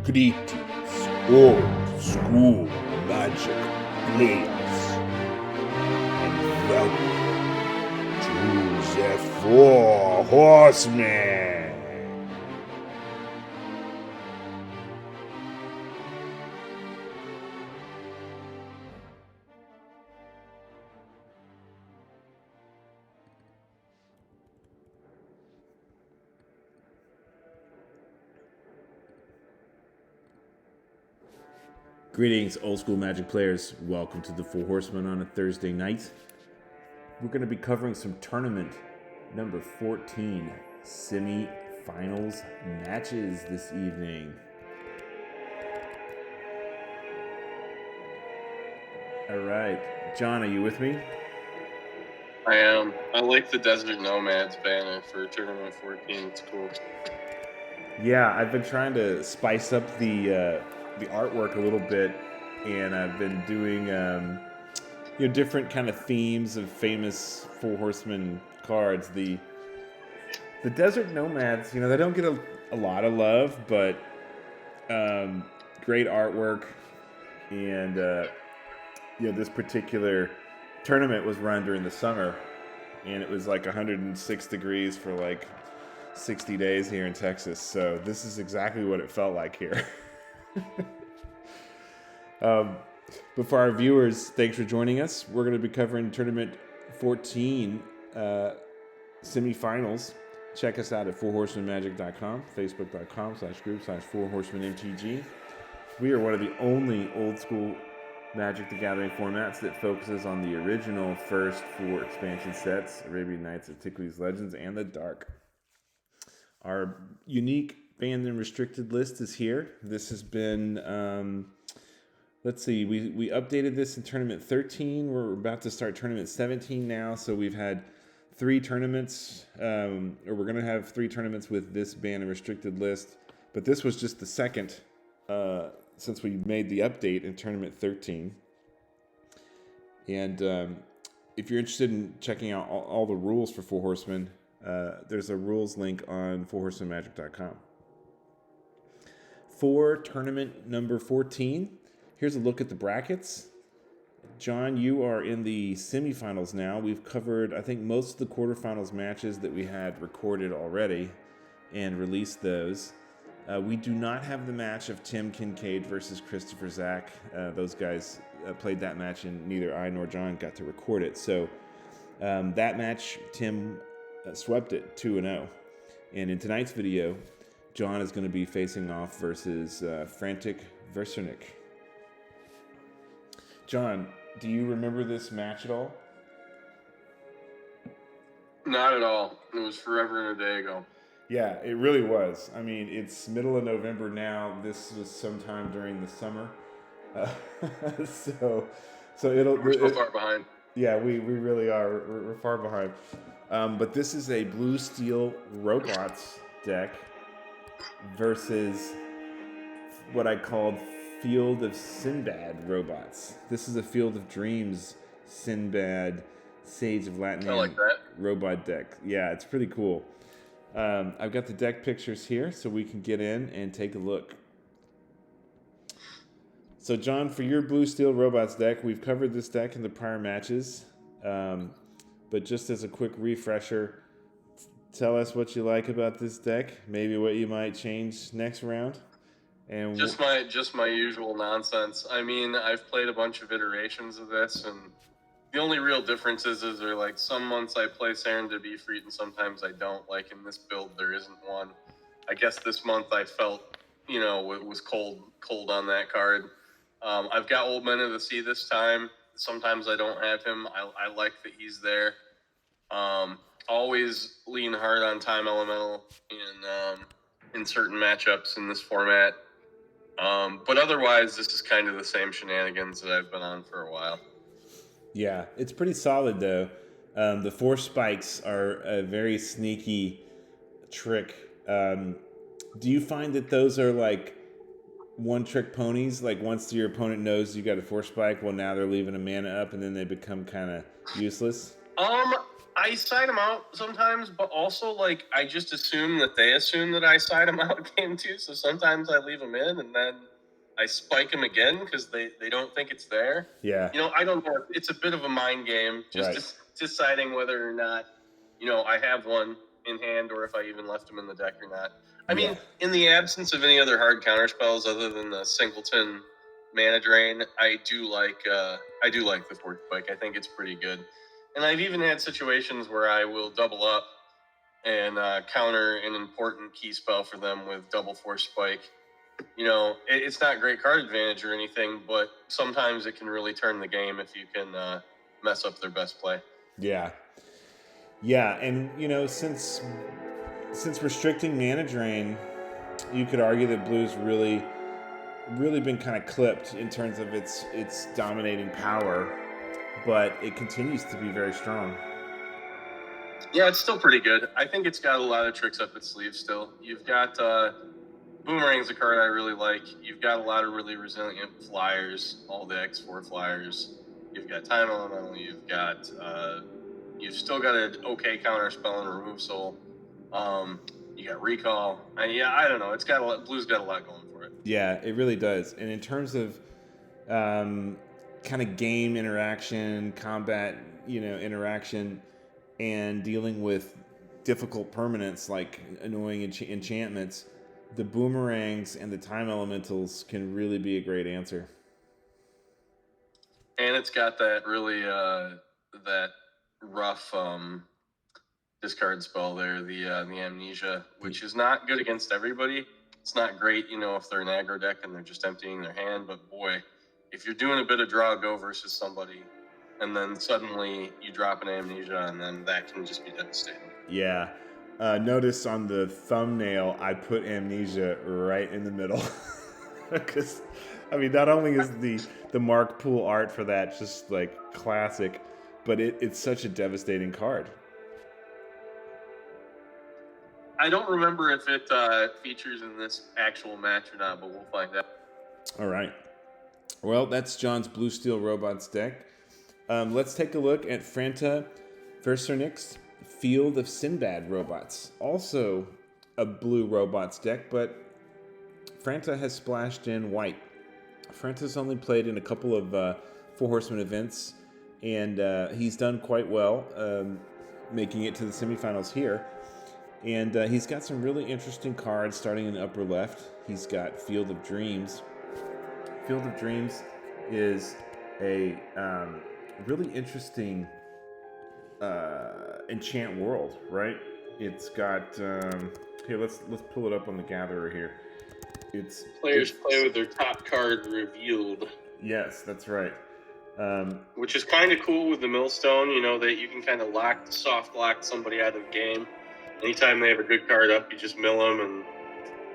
Greetings, old school magic players, and welcome to the Four Horsemen. Greetings, old school magic players. Welcome to the Four Horsemen on a Thursday night. We're going to be covering some tournament number 14 semi-finals matches this evening. All right, John, are you with me? I am. I like the Desert Nomads banner for tournament 14. It's cool. Yeah, I've been trying to spice up the artwork a little bit, and I've been doing different kind of themes of famous Four Horsemen cards. The Desert Nomads, they don't get a lot of love, but great artwork, and this particular tournament was run during the summer, and it was like 106 degrees for like 60 days here in Texas, so this is exactly what it felt like here. But for our viewers, thanks for joining us. We're going to be covering tournament 14 semifinals. Check us out at fourhorsemenmagic.com, facebook.com/group/fourhorsemenmtg. We are one of the only old school Magic the Gathering formats that focuses on the original first 4 expansion sets, Arabian Nights, Antiquities, Legends, and the Dark. Our unique banned and restricted list is here. This has been, let's see, we updated this in tournament 13. We're about to start tournament 17 now, so we've had 3 tournaments, or we're going to have 3 tournaments with this banned and restricted list, but this was just the second since we made the update in tournament 13. And if you're interested in checking out all the rules for Four Horsemen, there's a rules link on fourhorsemenmagic.com. For tournament number 14, here's a look at the brackets. John, you are in the semifinals now. We've covered, I think, most of the quarterfinals matches that we had recorded already and released those. We do not have the match of Tim Kincaid versus Christopher Zach. Those guys played that match, and neither I nor John got to record it. So that match, Tim swept it 2-0. And in tonight's video, John is going to be facing off versus Frantic Versernik. John, do you remember this match at all? Not at all. It was forever and a day ago. Yeah, it really was. I mean, it's middle of November now. This was sometime during the summer. So We're so far behind. Yeah, we really are. We're far behind. But this is a Blue Steel Robots deck versus what I called Field of Sindbad robots. This is a Field of Dreams Sindbad Sage of Latin I like that robot deck. Yeah, it's pretty cool. I've got the deck pictures here so we can get in and take a look. So John, for your Blue Steel Robots deck, we've covered this deck in the prior matches. But just as a quick refresher, tell us what you like about this deck, maybe what you might change next round. And just my usual nonsense. I mean, I've played a bunch of iterations of this, and the only real differences is they're like some months I play Serendipity Freet and sometimes I don't. Like in this build, there isn't one. I guess this month I felt, it was cold on that card. I've got Old Men of the Sea this time. Sometimes I don't have him. I like that he's there. Always lean hard on Time Elemental in certain matchups in this format. But otherwise, this is kind of the same shenanigans that I've been on for a while. Yeah, it's pretty solid, though. The 4 spikes are a very sneaky trick. Do you find that those are like one-trick ponies? Like once your opponent knows you got a 4 spike, well, now they're leaving a mana up, and then they become kind of useless? I side them out sometimes, but also like I just assume that they assume that I side them out game two. So sometimes I leave them in and then I spike them again because they don't think it's there. Yeah. You know, I don't know. It's a bit of a mind game, just Right. deciding whether or not, you know, I have one in hand or if I even left them in the deck or not. I mean, in the absence of any other hard counter spells other than the singleton mana drain, I do like the Force Spike. I think it's pretty good. And I've even had situations where I will double up and counter an important key spell for them with double Force Spike. You know, it's not great card advantage or anything, but sometimes it can really turn the game if you can mess up their best play. Yeah. Yeah, and you know, since restricting mana drain, you could argue that blue's really been kind of clipped in terms of its dominating power, but it continues to be very strong. Yeah, it's still pretty good. I think it's got a lot of tricks up its sleeve still. You've got Boomerang's a card I really like. You've got a lot of really resilient flyers, all the X4 flyers. You've got Time Elemental. You've got you've still got an okay counter spell and Remove Soul. You got Recall. Yeah, I don't know. It's got a lot, blue's got a lot going for it. Yeah, it really does. And in terms of kind of game interaction, combat, you know, interaction, and dealing with difficult permanents like annoying enchantments, the boomerangs and the time elementals can really be a great answer. And it's got that really that rough discard spell there, the Amnesia, which is not good against everybody. It's not great, you know, if they're an aggro deck and they're just emptying their hand. But boy, if you're doing a bit of draw go versus somebody, and then suddenly you drop an Amnesia, and then that can just be devastating. Yeah. Notice on the thumbnail, I put Amnesia right in the middle. Because, I mean, not only is the Mark Poole art for that just, like, classic, but it's such a devastating card. I don't remember if it features in this actual match or not, but we'll find out. All right. Well, that's John's Blue Steel Robots deck. Let's take a look at Franta Versernik's Field of Sindbad Robots. Also a blue robots deck, but Franta has splashed in white. Franta's only played in a couple of Four Horsemen events, and he's done quite well, making it to the semifinals here. And he's got some really interesting cards starting in the upper left. He's got Field of Dreams. Field of Dreams is a really interesting enchant world, right? It's got here. Let's pull it up on the Gatherer here. Players play with their top card revealed. Yes, that's right. Which is kind of cool with the Millstone. You know that you can kind of soft lock somebody out of the game. Anytime they have a good card up, you just mill them and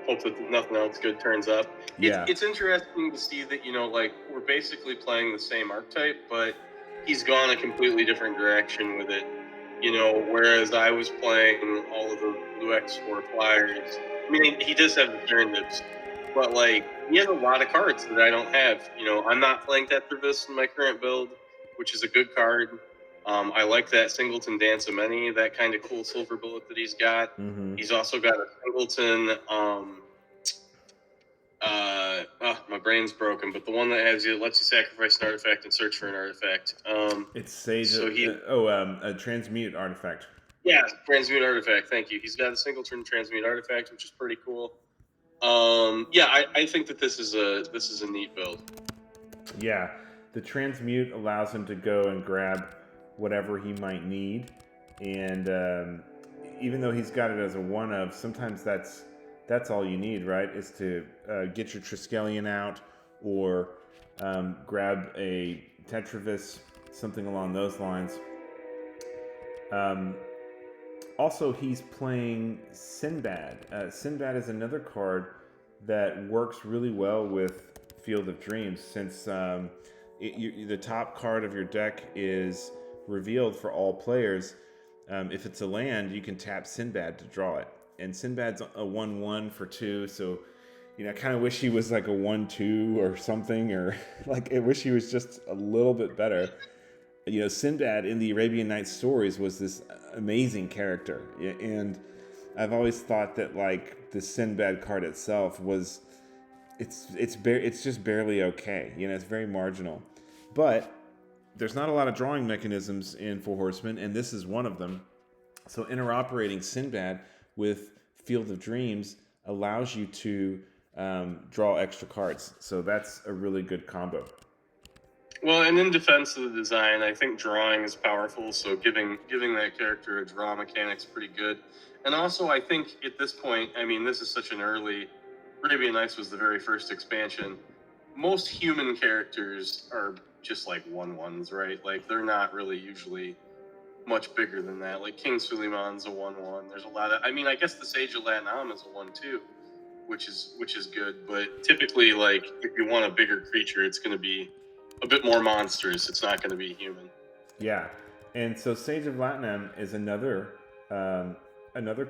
hope that nothing else good turns up. Yeah. It's interesting to see that, you know, like, we're basically playing the same archetype, but he's gone a completely different direction with it. You know, whereas I was playing all of the blue X4 flyers. I mean, he does have alternatives, but, like, he has a lot of cards that I don't have. You know, I'm not playing Tetravis in my current build, which is a good card. I like that Singleton Dance of Many, that kind of cool silver bullet that he's got. Mm-hmm. He's also got a Singleton, my brain's broken, but the one that lets you sacrifice an artifact and search for an artifact. It's Sage. So a Transmute artifact. Yeah, Transmute artifact. Thank you. He's got a Singleton Transmute artifact, which is pretty cool. I think that this is a neat build. Yeah, the Transmute allows him to go and grab whatever he might need, and even though he's got it as a one of, sometimes that's all you need, right? Is to get your Triskelion out or grab a Tetravis, something along those lines. Also, he's playing Sindbad. Sindbad is another card that works really well with Field of Dreams, since the top card of your deck is revealed for all players. If it's a land, you can tap Sindbad to draw it. And Sindbad's a 1/1 for 2, so, you know, I kind of wish he was like a 1/2 or something, or like I wish he was just a little bit better. Sindbad in the Arabian Nights stories was this amazing character, and I've always thought that like the Sindbad card itself was, it's just barely okay. It's very marginal, but there's not a lot of drawing mechanisms in Four Horsemen, and this is one of them. So interoperating Sindbad with Field of Dreams allows you to draw extra cards. So that's a really good combo. Well, and in defense of the design, I think drawing is powerful. So giving that character a draw mechanic's pretty good. And also, I think at this point, I mean, this is such an early. Arabian Nights was the very first expansion. Most human characters are just like 1/1s, right? Like they're not really usually much bigger than that. Like King Suleiman's a 1/1. There's a lot of. I mean, I guess the Sage of Latnam is a 1/2, which is good. But typically, like if you want a bigger creature, it's going to be a bit more monstrous. It's not going to be human. Yeah, and so Sage of Latnam is another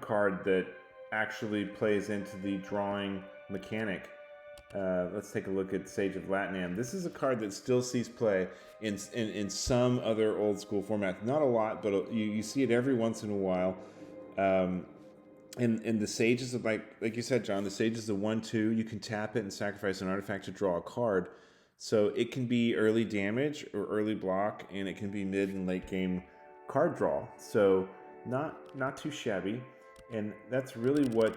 card that actually plays into the drawing mechanic. Let's take a look at Sage of Latnam. This is a card that still sees play in some other old school formats. Not a lot, but you see it every once in a while. And the Sage is like you said, John. The Sage is a 1/2. You can tap it and sacrifice an artifact to draw a card. So it can be early damage or early block, and it can be mid and late game card draw. So not too shabby, and that's really what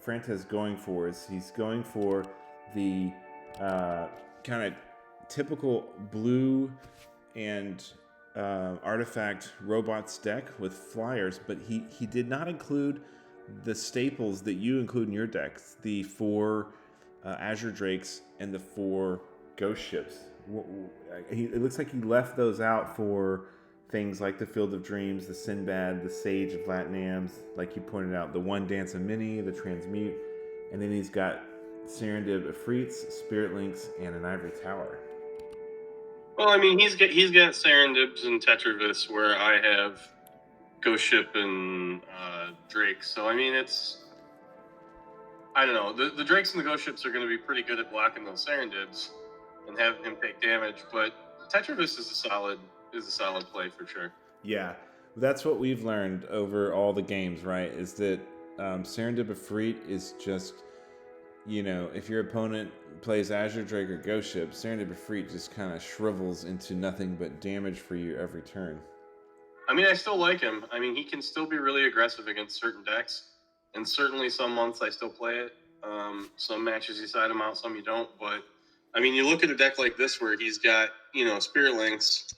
Franta is going for. Is he's going for the kind of typical blue and artifact robots deck with flyers, but he did not include the staples that you include in your decks: the 4 Azure Drakes and the 4 Ghost Ships. It looks like he left those out for things like the Field of Dreams, the Sindbad, the Sage of Latnams, like you pointed out, the One Dance of Mini, the Transmute, and then he's got Serendib Efreets, Spirit Links, and an Ivory Tower. Well, I mean, he's got Serendibs and Tetravis, where I have Ghost Ship and Drake. So I mean, I don't know. The Drakes and the Ghost Ships are going to be pretty good at blocking those Serendibs and having him take damage, but Tetravis is a solid play for sure. Yeah, that's what we've learned over all the games, right? Is that Serendib Efreet is just, if your opponent plays Azure Drake or Ghost Ship, Serendib Efreet just kind of shrivels into nothing but damage for you every turn. I mean, I still like him. I mean, he can still be really aggressive against certain decks, and certainly some months I still play it. Some matches you side him out, some you don't, but I mean, you look at a deck like this where he's got, Spirit Links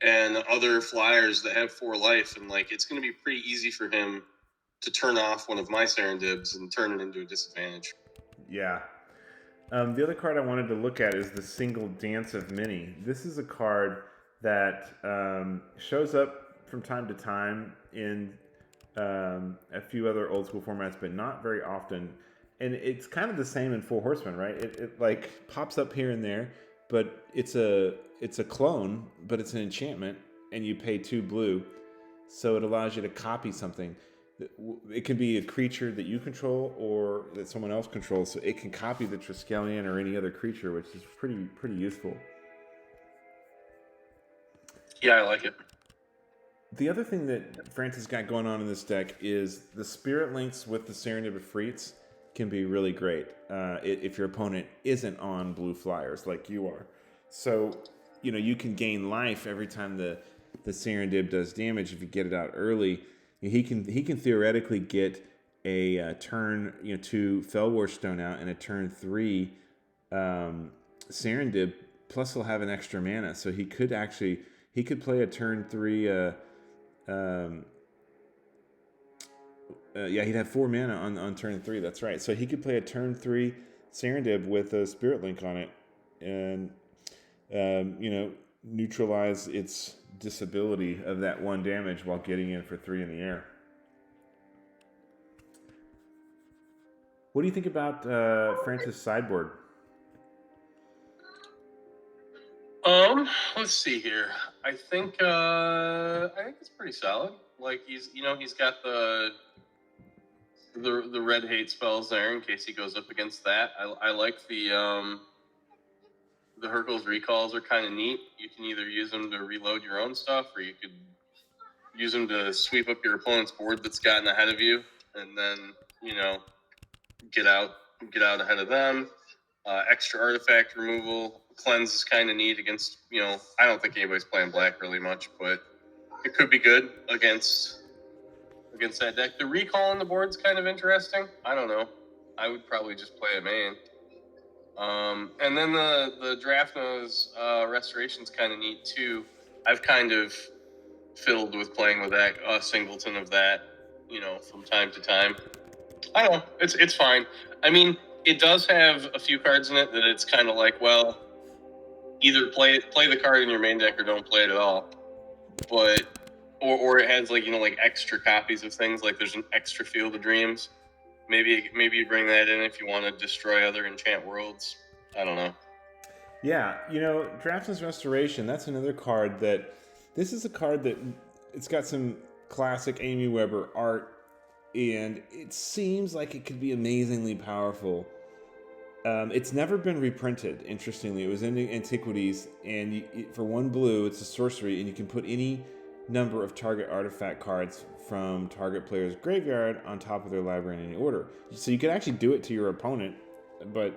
and other flyers that have 4 life, and like it's going to be pretty easy for him to turn off one of my Serendibs and turn it into a disadvantage. Yeah. The other card I wanted to look at is the Single Dance of Mini. This is a card that shows up from time to time in a few other old school formats, but not very often. And it's kind of the same in Four Horsemen, right? It like pops up here and there, but it's a clone, but it's an enchantment, and you pay 2 blue, so it allows you to copy something. It can be a creature that you control or that someone else controls, so it can copy the Triskelion or any other creature, which is pretty useful. Yeah, I like it. The other thing that Francis got going on in this deck is the Spirit Links with the Serendib Efreets can be really great if your opponent isn't on blue flyers like you are. So, you can gain life every time the Serendib does damage if you get it out early. He can theoretically get a turn 2 Fellwar Stone out and a turn 3 Serendib, plus he'll have an extra mana, so he could play a turn 3 he'd have 4 mana on turn 3. That's right. So he could play a turn 3 Serendib with a Spirit Link on it, and neutralize its disability of that 1 damage while getting in for 3 in the air. What do you think about Francis' sideboard? Let's see here. I think it's pretty solid. Like he's got the red hate spells there in case he goes up against that. I like the the Hercules recalls are kind of neat. You can either use them to reload your own stuff, or you could use them to sweep up your opponent's board that's gotten ahead of you, and then, you know, get out ahead of them. Extra artifact removal. Cleanse is kind of neat against, you know, I don't think anybody's playing black really much, but it could be good against that deck. The recall on the board's kind of interesting. I don't know. I would probably just play a main. And then the Draftna's restoration's kind of neat too. I've kind of fiddled with playing with that, a singleton of that, you know, from time to time. I don't know. It's fine. I mean, it does have a few cards in it that it's kind of like, well, either play the card in your main deck or don't play it at all. But or it has, like, you know, like extra copies of things, like there's an extra Field of Dreams. Maybe you bring that in if you want to destroy other enchant worlds. I don't know. Yeah, you know, Draftsman's Restoration, that's another card that, this is a card that, it's got some classic Amy Weber art, and it seems like it could be amazingly powerful. It's never been reprinted, interestingly. It was in the Antiquities, and for 1 blue, it's a sorcery, and you can put any number of target artifact cards from target player's graveyard on top of their library in any order. So you can actually do it to your opponent, but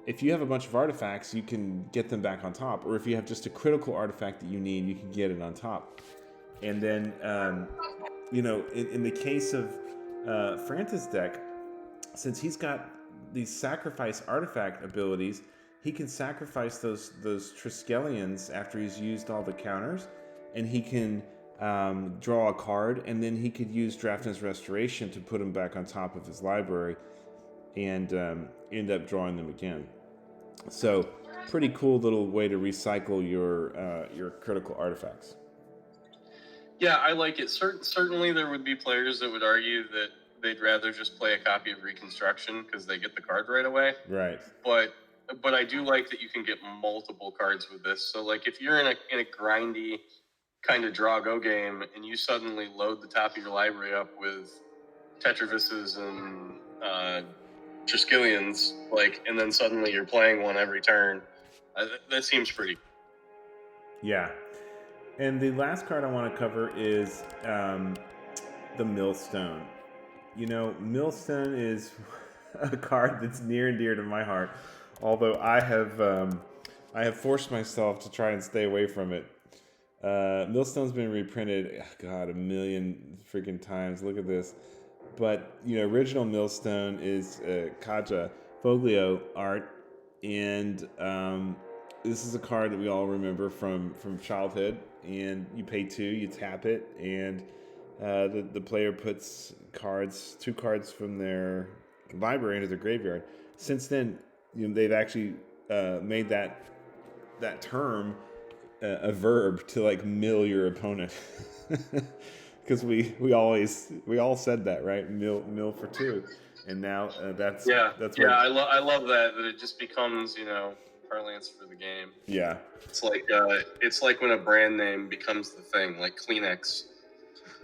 if you have a bunch of artifacts, you can get them back on top. Or if you have just a critical artifact that you need, you can get it on top. And then, you know, in the case of Franta's deck, since he's got these sacrifice artifact abilities, he can sacrifice those Triskelions after he's used all the counters, and he can draw a card, and then he could use Draftsman's Restoration to put him back on top of his library and end up drawing them again. So, pretty cool little way to recycle your critical artifacts. Yeah, I like it. Certainly there would be players that would argue that they'd rather just play a copy of Reconstruction because they get the card right away. Right. But I do like that you can get multiple cards with this. So, like, if you're in a grindy kind of draw-go game and you suddenly load the top of your library up with Tetravises and Triskelions, like, and then suddenly you're playing one every turn, that seems pretty. Yeah. And the last card I want to cover is the Millstone. You know, Millstone is a card that's near and dear to my heart, although I have forced myself to try and stay away from it. Millstone's been reprinted, God, a million freaking times. Look at this. But, you know, original Millstone is Kaja Foglio art, and this is a card that we all remember from childhood. And you pay 2, you tap it, and the player puts two cards from their library into their graveyard. Since then, you know, they've actually made that term a verb to, like, mill your opponent. Because we all said that, right? Mill for 2, and now that's what I love that it just becomes, you know, parlance for the game. Yeah, it's like when a brand name becomes the thing, like Kleenex.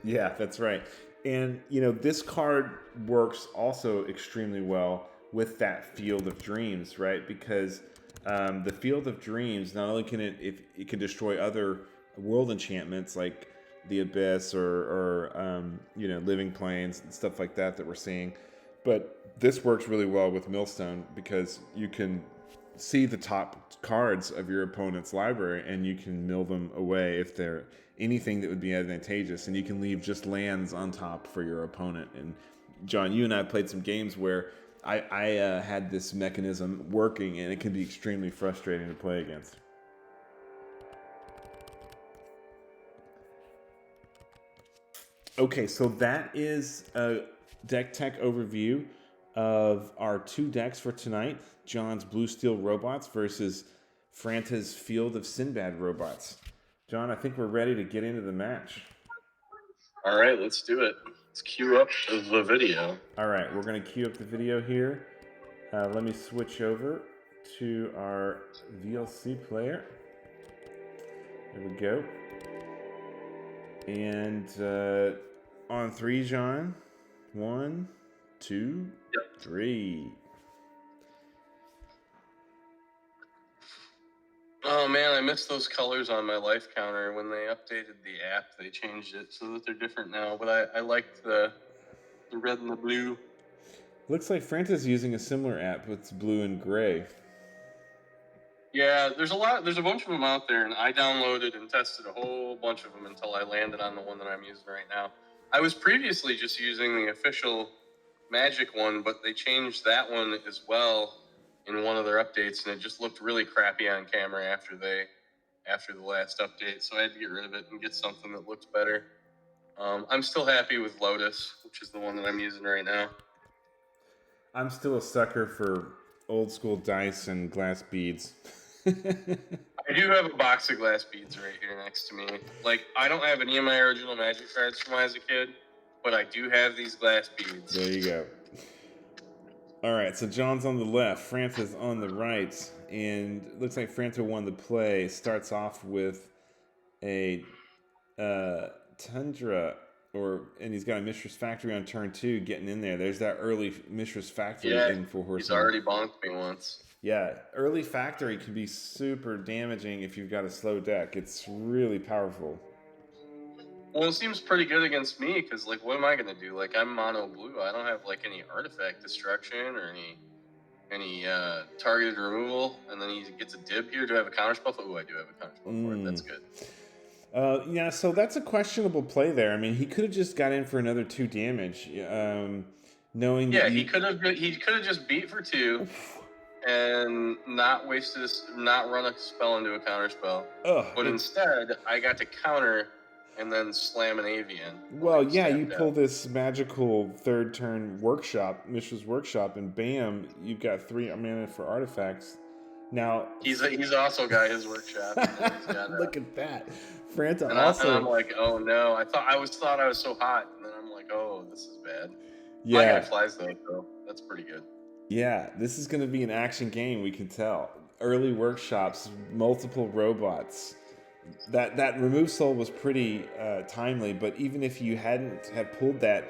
Yeah, that's right. And, you know, this card works also extremely well with that Field of Dreams, right? Because the Field of Dreams, not only can it can destroy other world enchantments like the Abyss or you know, Living Plains and stuff like that we're seeing, but this works really well with Millstone because you can see the top cards of your opponent's library and you can mill them away if they're anything that would be advantageous, and you can leave just lands on top for your opponent. And John, you and I played some games where I had this mechanism working, and it can be extremely frustrating to play against. Okay, so that is a deck tech overview of our 2 decks for tonight. John's Blue Steel Robots versus Franta's Field of Sindbad Robots. John, I think we're ready to get into the match. All right, let's do it. Let's cue up the video. All right, we're going to cue up the video here. Let me switch over to our VLC player. There we go. And on 3, John. 1, 2, 3. Oh man, I missed those colors on my life counter. When they updated the app, they changed it so that they're different now. But I liked the red and the blue. Looks like Franta's using a similar app with blue and gray. Yeah, there's a bunch of them out there, and I downloaded and tested a whole bunch of them until I landed on the one that I'm using right now. I was previously just using the official Magic one, but they changed that one as well in one of their updates, and it just looked really crappy on camera after the last update, so I had to get rid of it and get something that looked better. I'm still happy with Lotus, which is the one that I'm using right now. I'm still a sucker for old school dice and glass beads. I do have a box of glass beads right here next to me. Like, I don't have any of my original Magic cards from when I was a kid, but I do have these glass beads. There you go. All right, so John's on the left, Franta's on the right, and it looks like Franta won the play. Starts off with a Tundra, and he's got a Mistress Factory on turn 2, getting in there. There's that early Mistress Factory in Four Horsemen. He's already bonked me once. Yeah, early Factory can be super damaging if you've got a slow deck. It's really powerful. Well, it seems pretty good against me, because, like, what am I going to do? Like, I'm mono blue. I don't have, like, any artifact destruction or any targeted removal, and then he gets a dib here. Do I have a counterspell? Oh, I do have a counterspell for it. That's good. Yeah, so that's a questionable play there. I mean, he could have just got in for another 2 damage, knowing. Yeah, he could have just beat for 2 and not run a spell into a counterspell. But instead, I got to counter and then slam an avian. Well, yeah, you pull this magical 3rd turn workshop, Mishra's Workshop, and bam, you've got 3 mana for artifacts. Now he's also got his workshop. Look at that, Franta. And I'm like, oh no! I thought I was so hot, and then I'm like, oh, this is bad. Yeah, my guy flies though. That's pretty good. Yeah, this is going to be an action game. We can tell. Early workshops, multiple robots. That remove soul was pretty timely, but even if you hadn't have pulled that,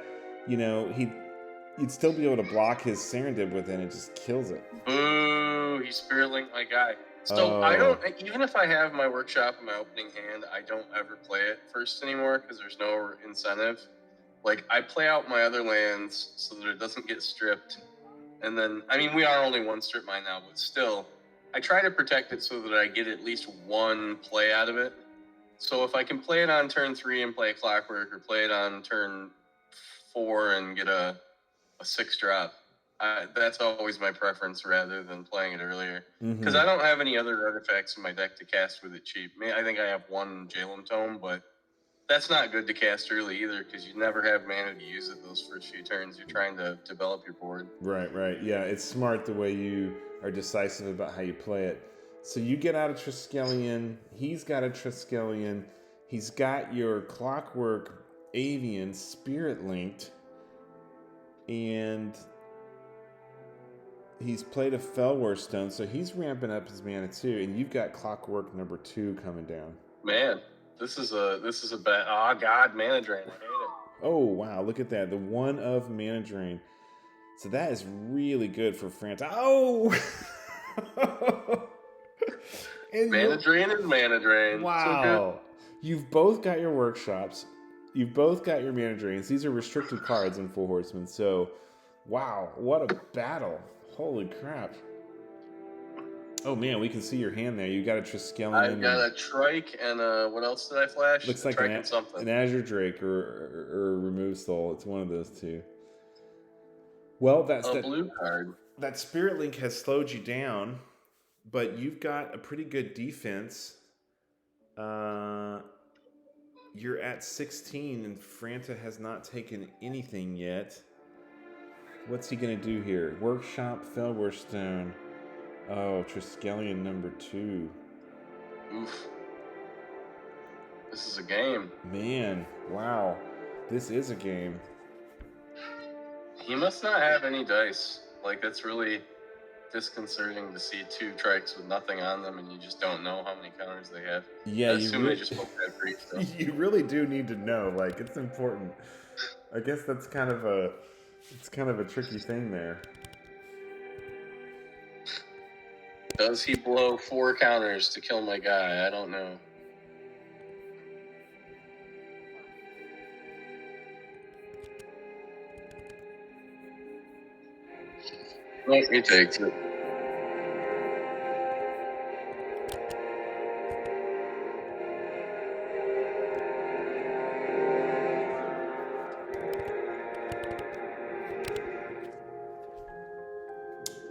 you know, you'd still be able to block his Serendib with it, and it just kills it. Boo! He Spirit Linked my guy. So I don't, even if I have my workshop in my opening hand, I don't ever play it first anymore because there's no incentive. Like, I play out my other lands so that it doesn't get stripped. And then, I mean, we are only 1 strip mine now, but still, I try to protect it so that I get at least 1 play out of it. So if I can play it on turn 3 and play a Clockwork, or play it on turn 4 and get a 6-drop, that's always my preference rather than playing it earlier. Because I don't have any other artifacts in my deck to cast with it cheap. I think I have 1 Jalem Tome, but that's not good to cast early either, because you never have mana to use it those first few turns. You're trying to develop your board. Right. Yeah, it's smart the way you are decisive about how you play it. So you get out a Triskelion. He's got a Triskelion. He's got your Clockwork Avian Spirit Linked. And he's played a Fellwar Stone, so he's ramping up his mana too. And you've got Clockwork number 2 coming down. Man, this is a bad. Oh God, mana drain. I hate it. Oh wow, look at that. The 1 of mana drain. So that is really good for Franta. Oh! Mana drain is mana drain. Wow. So you've both got your workshops. You've both got your mana drains. These are restricted cards in Four Horsemen. So, wow, what a battle. Holy crap. Oh man, we can see your hand there. You got a Triskelion. I've got a Trike and what else did I flash? Looks like an Azure Drake or a Remove Soul. It's one of those 2. Well, that's a blue card. That Spirit Link has slowed you down, but you've got a pretty good defense. You're at 16, and Franta has not taken anything yet. What's he going to do here? Workshop, Fellwar Stone. Oh, Triskelion number 2. Oof. This is a game. Man, wow. This is a game. He must not have any dice. Like, that's really disconcerting to see 2 Trikes with nothing on them, and you just don't know how many counters they have. Yeah, I assume they just both have brief. So. You really do need to know. Like, it's important. I guess that's kind of a tricky thing there. Does he blow 4 counters to kill my guy? I don't know. Nope, he takes it.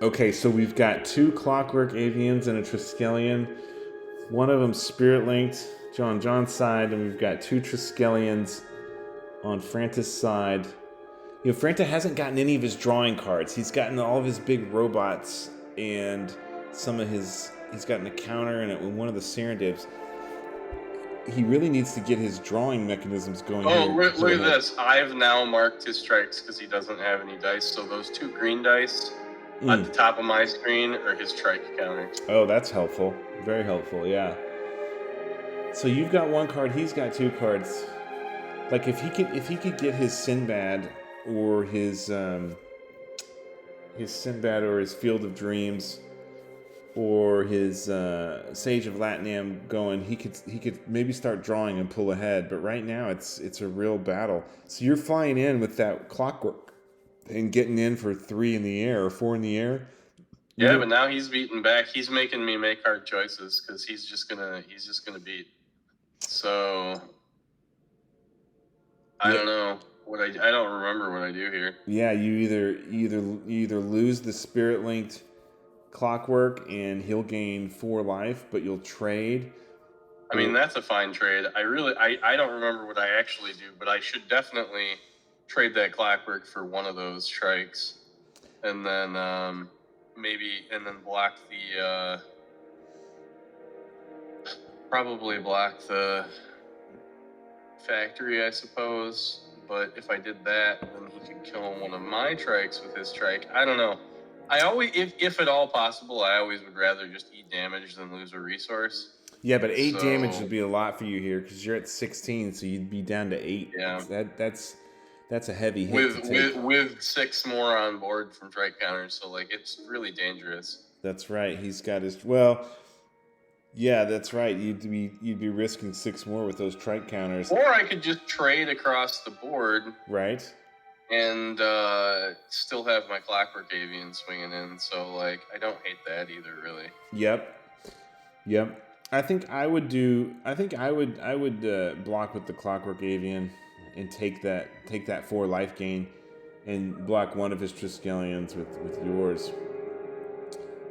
Okay, so we've got 2 Clockwork Avians and a Triskelion. One of them Spirit Linked on John's side, and we've got 2 Triskelions on Frantis' side. You know, Franta hasn't gotten any of his drawing cards. He's gotten all of his big robots and some of his... He's gotten a counter and one of the Serendibs. He really needs to get his drawing mechanisms going. Oh, look at this. I've now marked his strikes because he doesn't have any dice. So those 2 green dice at the top of my screen are his trike counters. Oh, that's helpful. Very helpful, yeah. So you've got 1 card, he's got 2 cards. Like if he could get his Sindbad or his Sindbad or his Field of Dreams or his Sage of Latnam going, he could maybe start drawing and pull ahead. But right now it's a real battle. So you're flying in with that Clockwork and getting in for 3 in the air or 4 in the air. Yeah, but now he's beating back. He's making me make hard choices because he's just gonna beat. So I don't know what I don't remember what I do here. Yeah, you either lose the Spirit Linked Clockwork and he'll gain 4 life, but you'll trade. I mean, that's a fine trade. I don't remember what I actually do, but I should definitely trade that Clockwork for one of those strikes, and then block the probably block the factory, I suppose. But if I did that, then he could kill one of my trikes with his trike. I don't know. I always, if at all possible, I always would rather just eat damage than lose a resource. Yeah, but 8 damage would be a lot for you here because you're at 16, so you'd be down to 8. Yeah, that's a heavy hit with 6 more on board from trike counters, so like it's really dangerous. That's right. He's got his yeah, that's right. You'd be risking 6 more with those trike counters. Or I could just trade across the board, right? And still have my Clockwork Avian swinging in. So like I don't hate that either, really. Yep. I think I would block with the Clockwork Avian and take that 4 life gain and block one of his Triskelions with yours.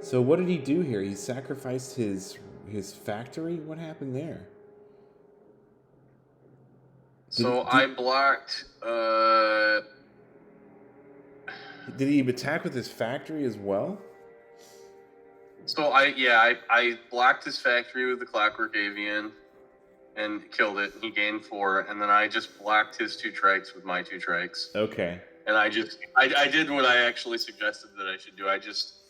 So what did he do here? He sacrificed his factory? What happened there? I blocked Did he attack with his factory as well? So I blocked his factory with the Clockwork Avian and killed it. He gained 4, and then I just blocked his 2 trikes with my 2 trikes. Okay. And I did what I actually suggested that I should do. I just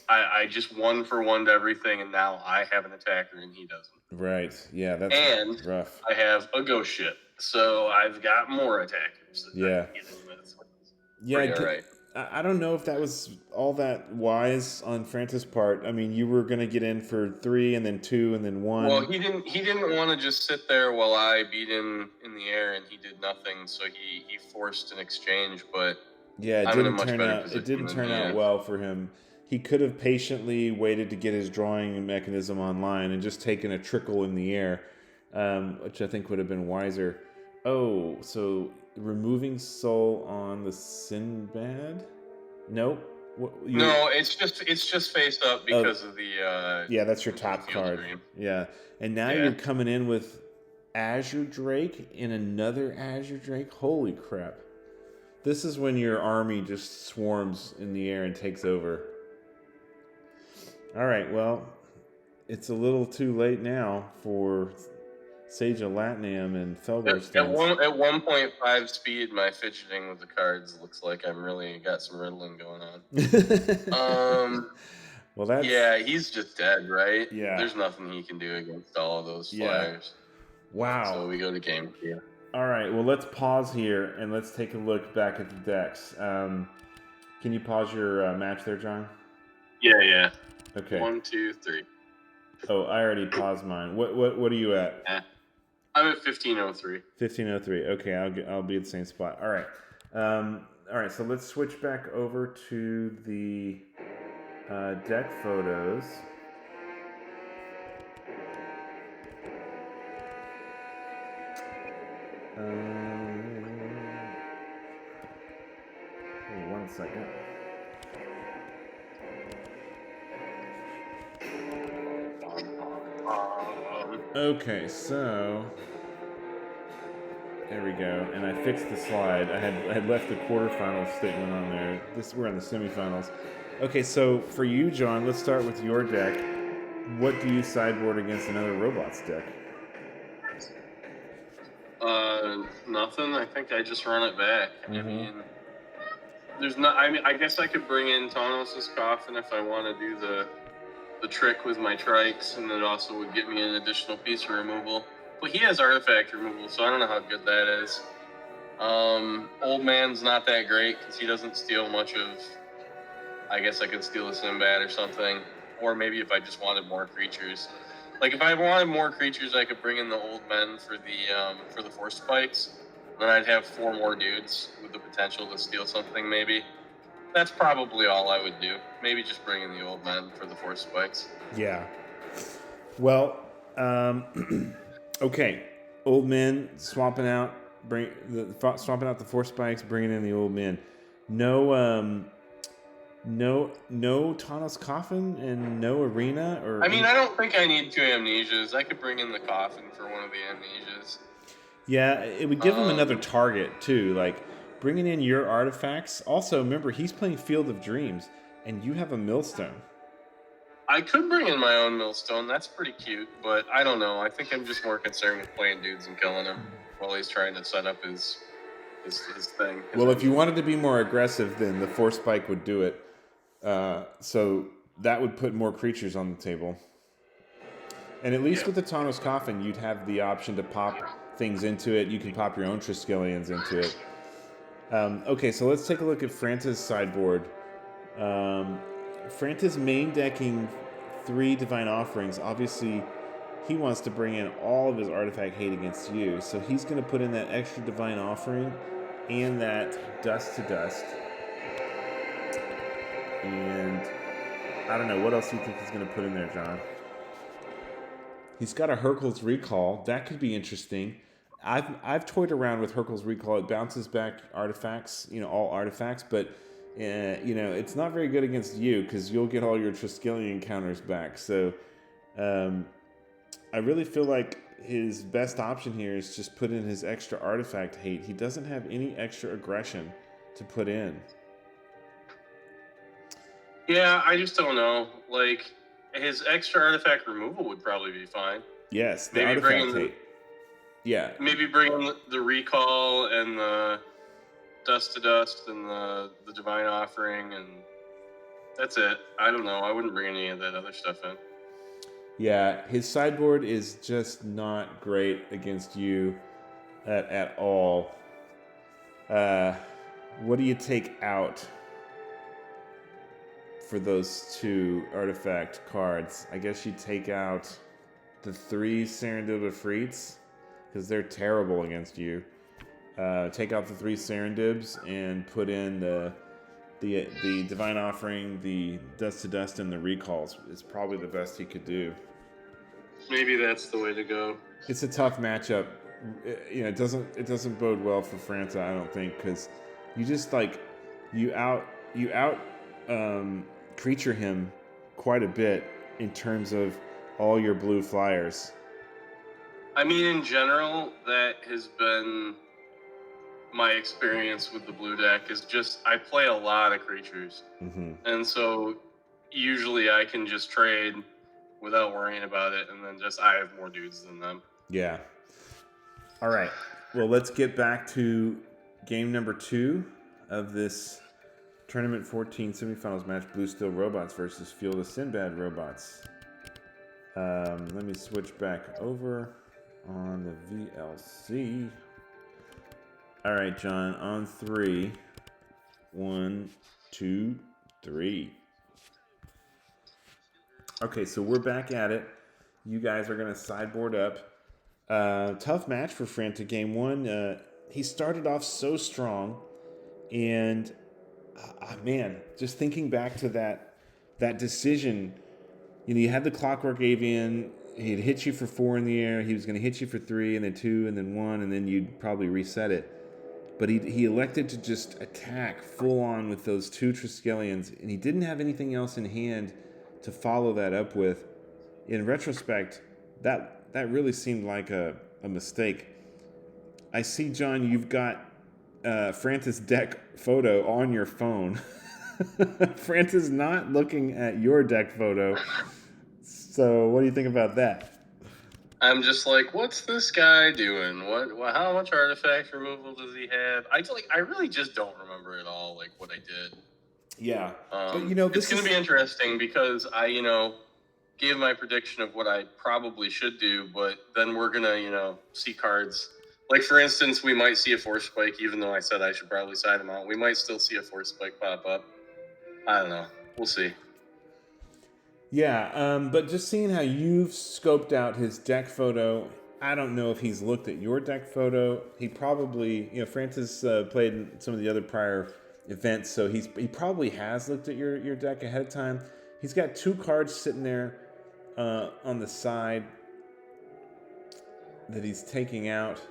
1-for-1'd everything, and now I have an attacker and he doesn't. Right. Yeah, that's rough. I have a ghost ship, so I've got more attackers. Yeah. Right. I don't know if that was all that wise on Frantis' part. I mean, you were going to get in for 3 and then 2 and then 1. Well, he didn't want to just sit there while I beat him in the air and he did nothing, so he forced an exchange, but yeah, it didn't turn out well for him. He could have patiently waited to get his drawing mechanism online and just taken a trickle in the air, which I think would have been wiser. Oh, so removing soul on the Sindbad? Nope. No, it's just face up because of the. Yeah, that's your top card. Yeah, and now you're coming in with Azure Drake and another Azure Drake. Holy crap! This is when your army just swarms in the air and takes over. All right, well, it's a little too late now for Sage of Latnam and Felgar's. At 1.5 speed, my fidgeting with the cards looks like I'm really got some riddling going on. Well, he's just dead, right? Yeah. There's nothing he can do against all of those flyers. Wow. So we go to game 2. All right, well, let's pause here and let's take a look back at the decks. Can you pause your match there, John? Yeah. Okay. 1, 2, 3. Oh, I already paused mine. What are you at? I'm at 1503. 1503. Okay, I'll be at the same spot. All right. All right. So let's switch back over to the deck photos. One second. Okay, so there we go. And I fixed the slide. I had left the quarterfinals statement on there. We're on the semifinals. Okay, so for you, John, let's start with your deck. What do you sideboard against another robots deck? Nothing. I think I just run it back. I mean, there's not. I mean, I guess I could bring in Tanos' Coffin if I want to do the trick with my trikes, and it also would get me an additional piece of removal. But he has artifact removal, so I don't know how good that is. Old Man's not that great because he doesn't steal much of. I guess I could steal a Sindbad or something, or maybe if I just wanted more creatures. Like if I wanted more creatures, I could bring in the Old Men for the Force Spikes. Then I'd have 4 more dudes with the potential to steal something. Maybe that's probably all I would do. Maybe just bring in the Old Men for the Force Spikes. Yeah. Well, okay. Old Men swapping out the Force Spikes, bringing in the Old Men. No Tanos Coffin and no Arena or. I mean, I don't think I need 2 Amnesias. I could bring in the Coffin for one of the Amnesias. Yeah, it would give him another target too. Like bringing in your artifacts. Also, remember he's playing Field of Dreams, and you have a Millstone. I could bring in my own Millstone. That's pretty cute, but I don't know. I think I'm just more concerned with playing dudes and killing him while he's trying to set up his thing. Well, if you wanted to be more aggressive, then the Force Spike would do it. So that would put more creatures on the table. And at least with the Tanos Coffin, you'd have the option to pop things into it. You can pop your own Triskelions into it. Okay, so let's take a look at Franta's sideboard. Franta's main decking 3 Divine Offerings. Obviously, he wants to bring in all of his artifact hate against you. So he's going to put in that extra Divine Offering and that Dust to Dust. And I don't know, what else do you think he's going to put in there, John? He's got a Hurkyl's Recall. That could be interesting. I've toyed around with Hurkyl's Recall. It bounces back artifacts, all artifacts, but it's not very good against you because you'll get all your Triskelion counters back. So I really feel like his best option here is just put in his extra artifact hate. He doesn't have any extra aggression to put in. Yeah, I just don't know. Like, his extra artifact removal would probably be fine. Yes, the maybe artifact hate. Yeah. Maybe bring in the Recall and the Dust to Dust and the Divine Offering, and that's it. I don't know. I wouldn't bring any of that other stuff in. Yeah, his sideboard is just not great against you at all. What do you take out for those 2 artifact cards? I guess you take out the 3 Serendib Efreets because they're terrible against you. Take out the 3 Serendibs and put in the Divine Offering, the Dust to Dust, and the Recalls. Is probably the best he could do. Maybe that's the way to go. It's a tough matchup. It doesn't bode well for Franta, I don't think, because you just you out creature him quite a bit in terms of all your blue flyers. I mean, in general, that has been my experience with the blue deck. Is just I play a lot of creatures, and so usually I can just trade without worrying about it, and then just I have more dudes than them. Yeah. All right. Well, let's get back to game number 2 of this Tournament 14 semifinals match: Blue Steel Robots versus Field of Sindbad Robots. Let me switch back over on the VLC. All right, John, on 3. 1, 2, 3. Okay, so we're back at it. You guys are going to sideboard up. Tough match for Franta game one. He started off so strong, and man, just thinking back to that decision, you had the Clockwork Avian. He'd hit you for 4 in the air. He was going to hit you for 3, and then 2, and then 1, and then you'd probably reset it. But he elected to just attack full on with those 2 Triskelions, and he didn't have anything else in hand to follow that up with. In retrospect, that really seemed like a mistake. I see, John, you've got Franta's deck photo on your phone. Franta's not looking at your deck photo. So what do you think about that? I'm just like, what's this guy doing? How much artifact removal does he have? I really just don't remember at all, like, what I did. Yeah. But, this it's going to be interesting because I, gave my prediction of what I probably should do, but then we're going to, see cards. Like, for instance, we might see a Force Spike, even though I said I should probably side him out. We might still see a Force Spike pop up. I don't know. We'll see. Yeah, but just seeing how you've scoped out his deck photo, I don't know if he's looked at your deck photo. He probably, Francis played in some of the other prior events, so he probably has looked at your deck ahead of time. He's got 2 cards sitting there on the side that he's taking out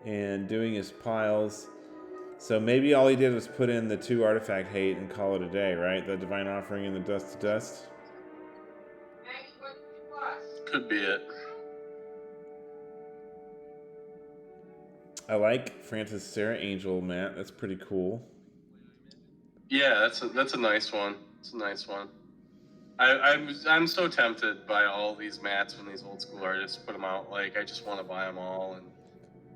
and doing his piles. So maybe all he did was put in the 2 artifact hate and call it a day, right? The Divine Offering and the Dust to Dust. Could be it. I like Francis Sarah Angel, Matt. That's pretty cool. Yeah, that's a nice one. It's a nice one. I'm so tempted by all these mats when these old school artists put them out. Like, I just want to buy them all, and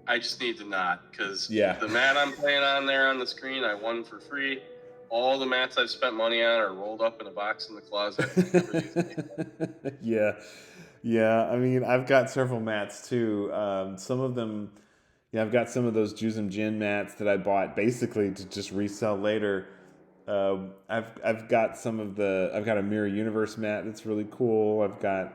I just need to not, because the mat I'm playing on there on the screen, I won for free. All the mats I've spent money on are rolled up in a box in the closet. Yeah. I mean, I've got several mats too. Some of them, I've got some of those Juzum Jin mats that I bought basically to just resell later. I've got I've got a Mirror Universe mat that's really cool. I've got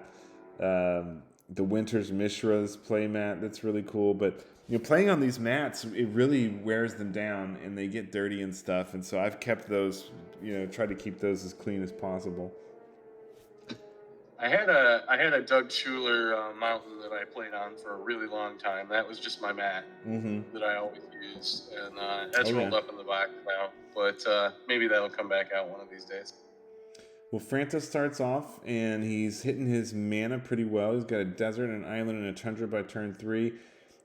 the Winter's Mishra's play mat that's really cool. But playing on these mats, it really wears them down and they get dirty and stuff. And so I've kept those, tried to keep those as clean as possible. I had a Doug Schuler mountain that I played on for a really long time. That was just my mat that I always used, and that's rolled up in the box now. But maybe that'll come back out one of these days. Well, Franta starts off, and he's hitting his mana pretty well. He's got a desert, an island, and a tundra by turn 3,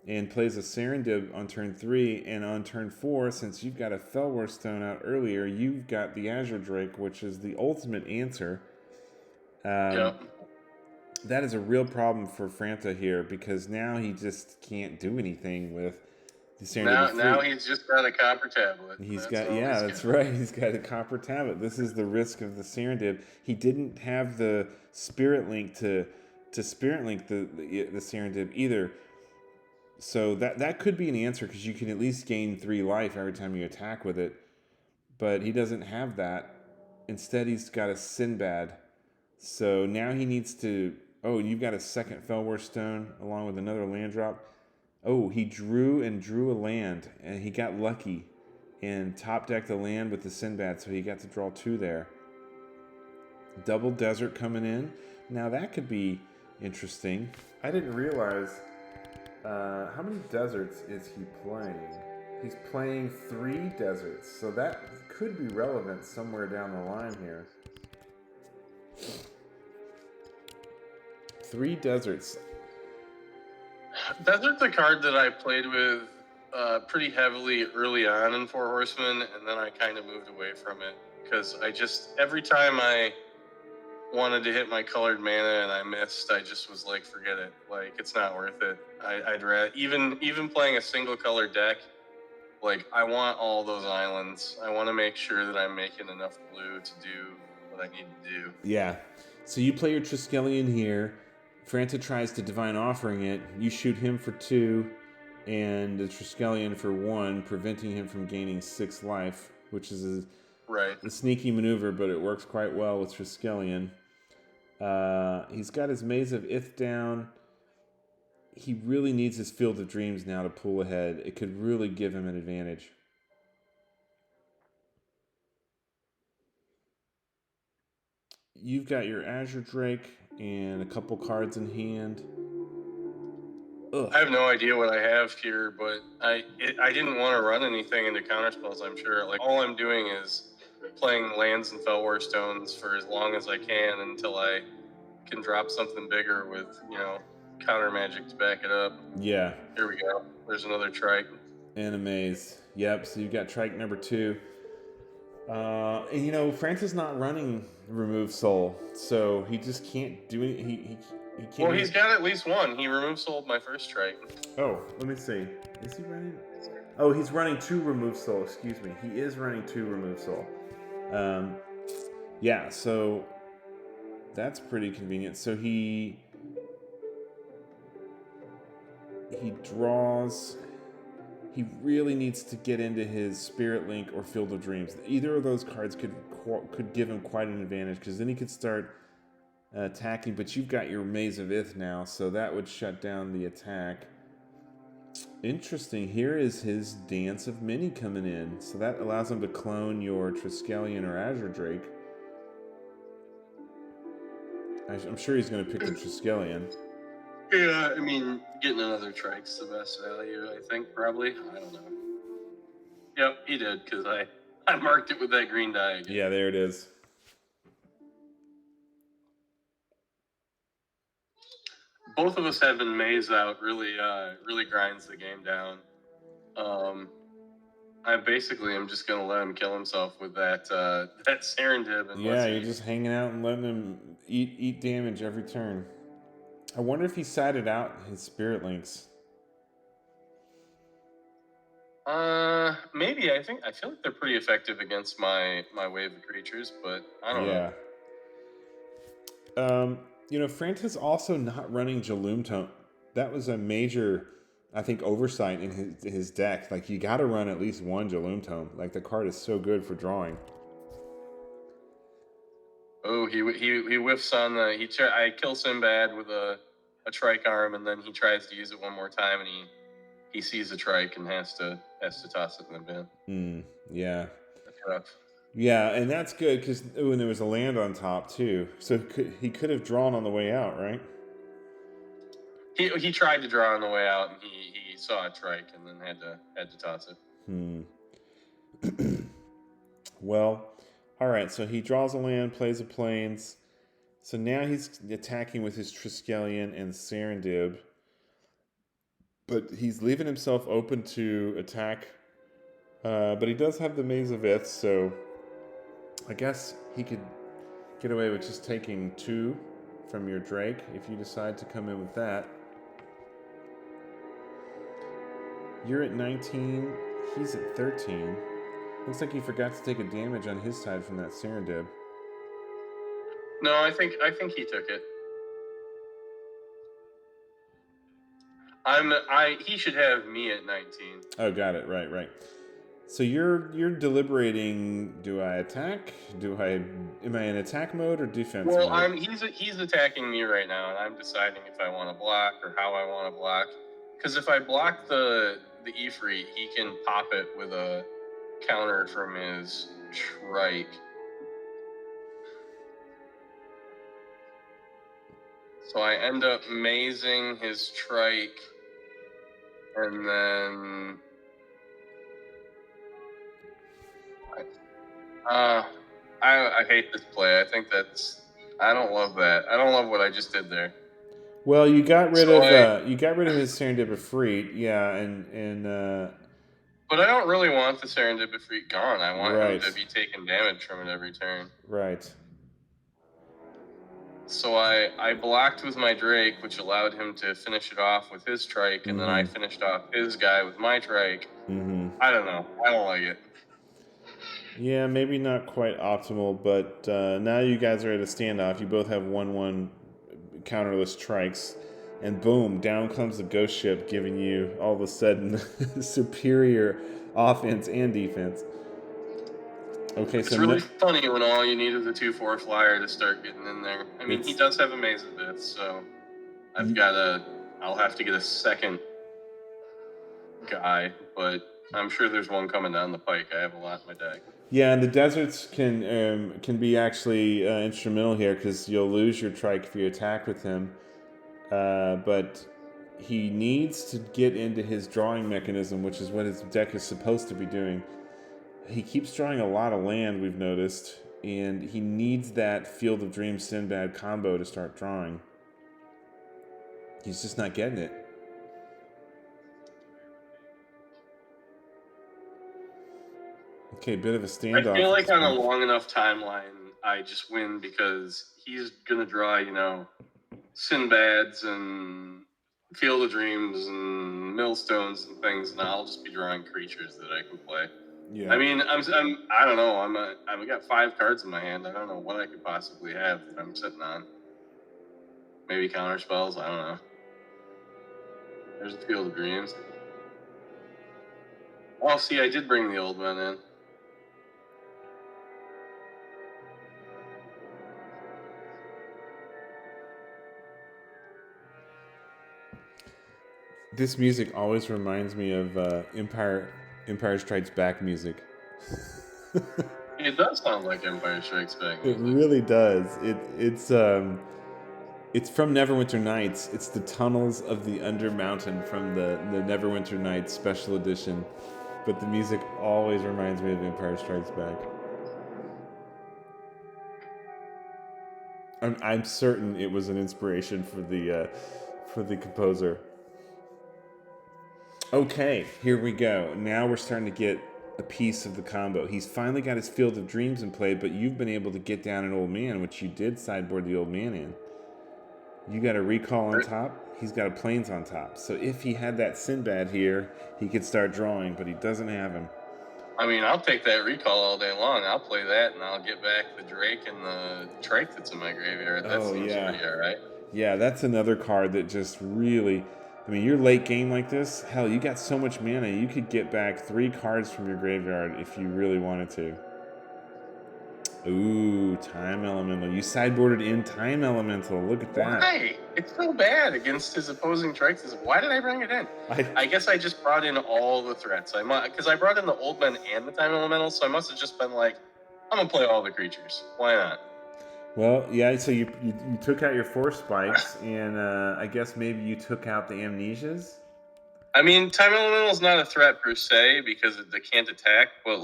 and plays a Serendib on turn 3. And on turn 4, since you've got a Felwar Stone out earlier, you've got the Azure Drake, which is the ultimate answer. That is a real problem for Franta here, because now he just can't do anything with the Serendib. Now he's just got a copper tablet. That's right. He's got a copper tablet. This is the risk of the Serendib. He didn't have the Spirit Link to Spirit Link the Serendib either. So that could be an answer, because you can at least gain 3 life every time you attack with it. But he doesn't have that. Instead, he's got a Sindbad. So now he needs to... Oh, you've got a second Felwar Stone along with another land drop. Oh, he drew a land, and he got lucky and top decked the land with the Sindbad, so he got to draw 2 there. Double desert coming in. Now that could be interesting. I didn't realize how many deserts is he playing. He's playing 3 deserts, so that could be relevant somewhere down the line here. 3 deserts. Desert's a card that I played with pretty heavily early on in Four Horsemen, and then I kind of moved away from it, because every time I wanted to hit my colored mana and I missed, I just was like, forget it. Like, it's not worth it. I'd rather, even playing a single color deck, like, I want all those islands. I want to make sure that I'm making enough blue to do what I need to do. Yeah. So you play your Triskelion here. Franta tries to Divine Offering it. You shoot him for 2, and the Triskelion for 1, preventing him from gaining 6 life, which is a sneaky maneuver, but it works quite well with Triskelion. He's got his Maze of Ith down. He really needs his Field of Dreams now to pull ahead. It could really give him an advantage. You've got your Azure Drake and a couple cards in hand. Ugh. I have no idea what I have here, but I didn't want to run anything into counterspells, I'm sure. Like, all I'm doing is playing lands and Fellwar Stones for as long as I can until I can drop something bigger with, counter magic to back it up. Yeah. Here we go. There's another Trike. And a Maze. Yep, so you've got Trike number 2. And Francis not running Remove Soul, so he just can't do it. He can't. Well, he's got at least one. He Remove Souled my first Trike. Oh, let me see. Is he running? Oh, he's running 2 Remove Soul. Excuse me. He is running 2 Remove Soul. Yeah, so that's pretty convenient. So he draws. He really needs to get into his Spirit Link or Field of Dreams. Either of those cards could give him quite an advantage, because then he could start attacking. But you've got your Maze of Ith now, so that would shut down the attack. Interesting. Here is his Dance of Many coming in, so that allows him to clone your Triskelion or Azure Drake. I'm sure he's going to pick the Triskelion. Yeah, I mean, getting another Trike's the best value, I think, probably. I don't know. Yep, he did, because I marked it with that green die again. Yeah, there it is. Both of us having Maze out really grinds the game down. I basically am just going to let him kill himself with that Serendib. Yeah, you're just hanging out and letting him eat damage every turn. I wonder if he sided out his Spirit Links. Maybe. I feel like they're pretty effective against my wave of creatures, but I don't know. Francis also not running Jalumtone. That was a major, I think, oversight in his deck. Like, you got to run at least one Jalumtone. Like, the card is so good for drawing. Oh, he whiffs on the. I kill Sindbad with a Trike arm, and then he tries to use it one more time, and he sees a Trike and has to toss it in the bin. Yeah. That's rough. Yeah, and that's good because when there was a land on top too, so he could have drawn on the way out, right? He tried to draw on the way out, and he saw a Trike, and then had to toss it. Well, all right. So he draws a land, plays a plains. So now he's attacking with his Triskelion and Serendib, but he's leaving himself open to attack. But he does have the Maze of Ith, so I guess he could get away with just taking 2 from your Drake if you decide to come in with that. You're at 19, he's at 13. Looks like he forgot to take a damage on his side from that Serendib. No, I think he took it. He should have me at 19. Oh, got it. Right. So you're deliberating. Do I attack? Am I in attack mode or defense mode? Well, he's attacking me right now, and I'm deciding if I want to block or how I want to block. Because if I block the Ifrit, he can pop it with a counter from his Trike. So I end up mazing his Trike, and then I hate this play. I think I don't love that. I don't love what I just did there. Well, you got rid of his Serendib Ifrit, yeah, and but I don't really want the Serendib Ifrit gone. I want him to be taking damage from it every turn. Right. So I blocked with my Drake, which allowed him to finish it off with his Trike, and then I finished off his guy with my Trike. I don't know. I don't like it. Yeah, maybe not quite optimal, but now you guys are at a standoff. You both have 1/1 counterless Trikes, and boom, down comes the Ghost Ship, giving you all of a sudden superior offense and defense. Okay, It's really funny when all you need is a 2/4 flyer to start getting in there. I mean, he does have a maze of bits, so I'll have to get a second guy, but I'm sure there's one coming down the pike. I have a lot in my deck. Yeah, and the deserts can be actually instrumental here because you'll lose your trike if you attack with him. But he needs to get into his drawing mechanism, which is what his deck is supposed to be doing. He keeps drawing a lot of land, we've noticed, and he needs that Field of Dreams Sindbad combo to start drawing. He's just not getting it. Okay, bit of a standoff. I feel like on a long enough timeline, I just win because he's going to draw, Sindbads and Field of Dreams and Millstones and things, and I'll just be drawing creatures that I can play. Yeah. I mean, I don't know. I've got 5 cards in my hand. I don't know what I could possibly have that I'm sitting on. Maybe counter spells. I don't know. There's the Field of Dreams. Oh, see, I did bring the old man in. This music always reminds me of Empire Strikes Back music. It does sound like Empire Strikes Back music. It really does. It's from Neverwinter Nights. It's the tunnels of the Under Mountain from the Neverwinter Nights special edition. But the music always reminds me of Empire Strikes Back. I'm certain it was an inspiration for the composer. Okay, here we go. Now we're starting to get a piece of the combo. He's finally got his Field of Dreams in play, but you've been able to get down an old man, which you did sideboard the old man in. You got a recall on top. He's got a plains on top. So if he had that Sindbad here, he could start drawing, but he doesn't have him. I mean, I'll take that recall all day long. I'll play that, and I'll get back the Drake and the Trike that's in my graveyard. That seems pretty all right. Yeah, that's another card that just really... I mean, your late game like this, hell, you got so much mana, you could get back 3 cards from your graveyard if you really wanted to. Ooh, Time Elemental. You sideboarded in Time Elemental. Look at that. Why? It's so bad against his opposing trikes. Why did I bring it in? I guess I just brought in all the threats. Because I brought in the Old Men and the Time Elemental, so I must have just been like, I'm going to play all the creatures. Why not? Well, yeah, so you took out your 4 spikes, and I guess maybe you took out the amnesias? I mean, Time Elemental is not a threat per se, because they can't attack, but,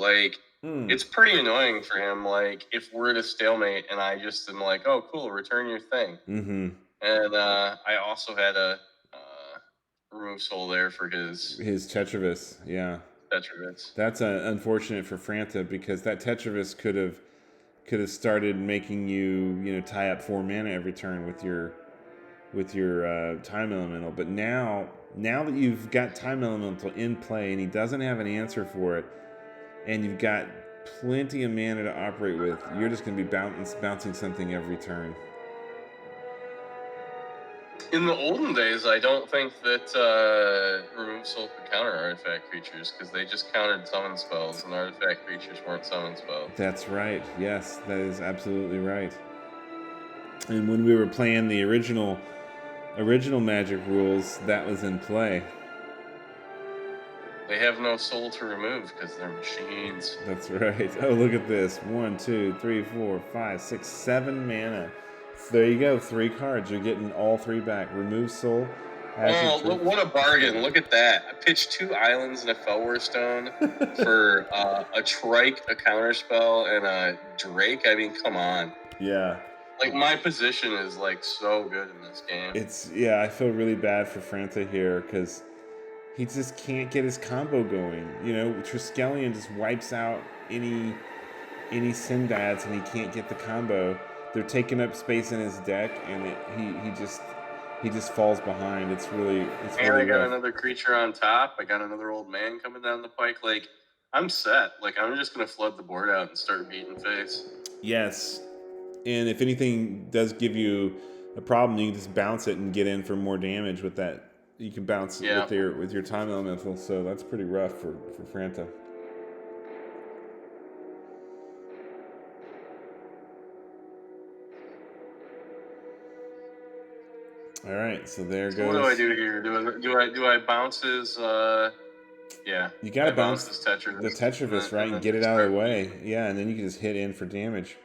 it's pretty annoying for him, if we're at a stalemate, and I just am like, oh, cool, return your thing. Mm-hmm. And I also had a remove soul there for his Tetravis, yeah. Tetravis. That's unfortunate for Franta, because that Tetravis could have started making you tie up 4 mana every turn with your Time Elemental. But now that you've got Time Elemental in play and he doesn't have an answer for it, and you've got plenty of mana to operate with, you're just going to be bouncing something every turn. In the olden days, I don't think that Remove Soul could counter artifact creatures, because they just countered summon spells, and artifact creatures weren't summon spells. That's right. Yes, that is absolutely right. And when we were playing the original Magic rules, that was in play. They have no soul to remove because they're machines. That's right. Oh, look at this. 1, 2, 3, 4, 5, 6, 7 mana. There you go. 3 cards. You're getting all 3 back. Remove soul. Oh, look, what a bargain. Look at that. I pitched 2 islands and a Fellwar Stone for a Trike, a Counterspell, and a Drake. I mean, come on. Yeah. My position is, so good in this game. I feel really bad for Franta here because he just can't get his combo going. Triskelion just wipes out any Sindbads and he can't get the combo. They're taking up space in his deck, and he just falls behind. It's really I got another creature on top. I got another old man coming down the pike. I'm set. I'm just gonna flood the board out and start beating face. Yes, and if anything does give you a problem, you can just bounce it and get in for more damage with that. You can bounce with your Time Elemental, so that's pretty rough for Franta. All right, so there So goes. what do I do here? Do I bounce his? Yeah. You got to I bounce his Tetris. the Tetris, right, and then get it out of the discard way. one. Yeah, and then you can just hit in for damage.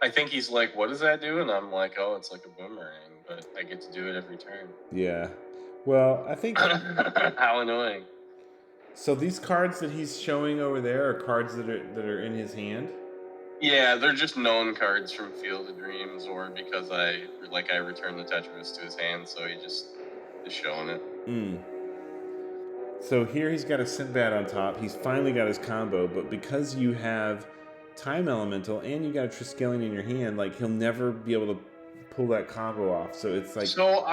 I think he's like, what does that do? And I'm like, oh, it's like a boomerang, but I get to do it every turn. Yeah. Well, I think... How annoying. So these cards that he's showing over there are cards that are in his hand? Yeah, they're just known cards from Field of Dreams, or because I returned the Tetris to his hand, so he just is showing it. So here he's got a Sindbad on top. He's finally got his combo, but because you have Time Elemental and you got a Triskelion in your hand, like, he'll never be able to pull that combo off. So it's like... So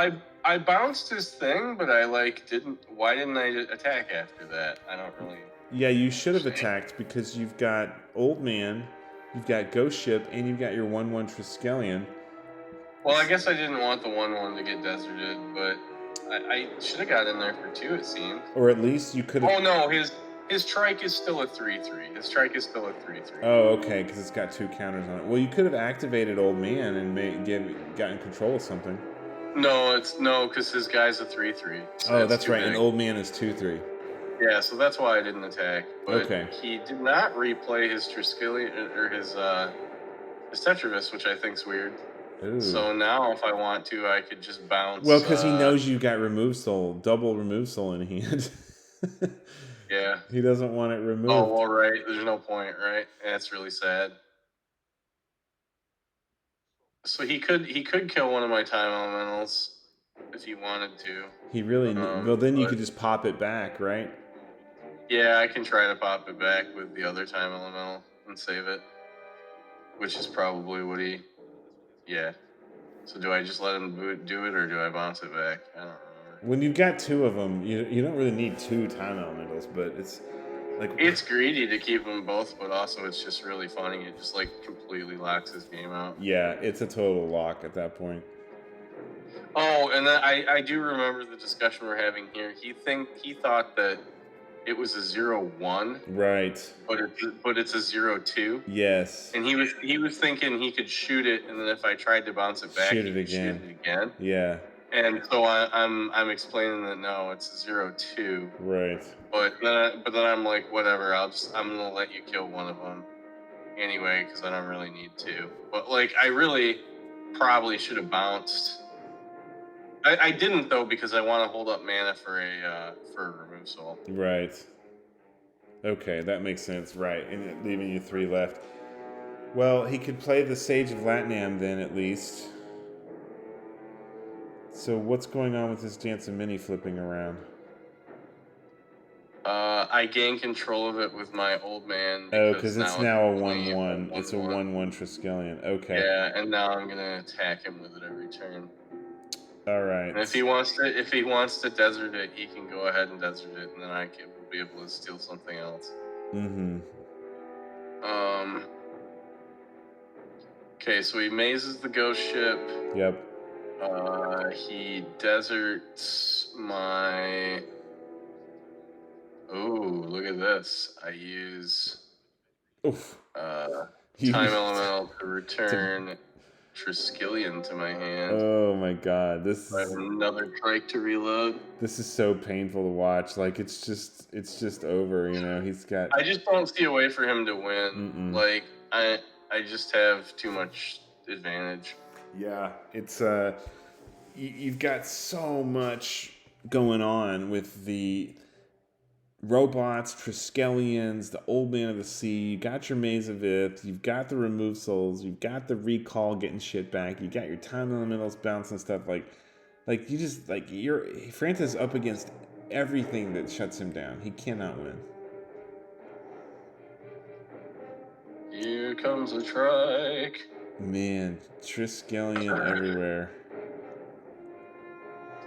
I bounced his thing, but I didn't. Why didn't I attack after that? I don't really. Yeah, you should have attacked because you've got Old Man, you've got Ghost Ship, and you've got your 1/1 Triskelion. Well, I guess I didn't want the 1/1 to get deserted, but I should have got in there for 2, it seemed. Or at least you could have... Oh no, his trike is still a 3/3. His trike is still a 3/3. Oh, okay, because it's got 2 counters on it. Well, you could have activated Old Man and gotten control of something. No, because his guy's a 3/3. So that's right, and Old Man is 2/3. Yeah, so that's why I didn't attack. But okay. He did not replay his Triskelion or his Tetris, which I think's weird. Ooh. So now, if I want to, I could just bounce. Well, because he knows you got Remove Soul, double Remove Soul in hand. Yeah. He doesn't want it removed. Oh, well, right. There's no point, right? That's really sad. So he could kill one of my Time Elementals if he wanted to. He really... well, then you could just pop it back, right? Yeah, I can try to pop it back with the other Time Elemental and save it. Which is probably what he... Yeah. So do I just let him do it, or do I bounce it back? I don't remember. When you've got 2 of them, you don't really need 2 Time Elementals, but it's... like, it's greedy to keep them both, but also it's just really funny. It just completely locks his game out. Yeah, it's a total lock at that point. Oh, and then I do remember the discussion we're having here. He thought that it was a 0/1. Right. But it's a 0/2. Yes. And he was thinking he could shoot it, and then if I tried to bounce it back, shoot it again. Yeah. And so I'm explaining that no, it's a 0/2. Right. But then I'm like, whatever. I'm gonna let you kill one of them anyway, because I don't really need to. But I really probably should have bounced. I didn't though, because I want to hold up mana for a Remove Soul. Right. Okay, that makes sense. Right, and leaving you 3 left. Well, he could play the Sage of Latnam then, at least. So what's going on with this Dance of Mini flipping around? I gain control of it with my Old Man. Because it's now a 1/1. It's a 1/1 Triskelion. Okay. Yeah, and now I'm gonna attack him with it every turn. All right. And if he wants to desert it, he can go ahead and desert it, and then I will be able to steal something else. Mm-hmm. Okay, so he mazes the Ghost Ship. Yep. He deserts my... Ooh, look at this. I use Time Elemental to return Triskelion to my hand. Oh my god, I have another trike to reload. This is so painful to watch. It's just over, He's got... I just don't see a way for him to win. Mm-mm. I just have too much advantage. Yeah, it's you've got so much going on with the robots, Triskelions, the Old Man of the Sea. You got your Maze of Ith, you've got the Remove Souls, you've got the Recall getting shit back, you got your Time Elementals bouncing stuff. You just Frantis up against everything that shuts him down. He cannot win. Here comes a trike. Man, Triskelion everywhere.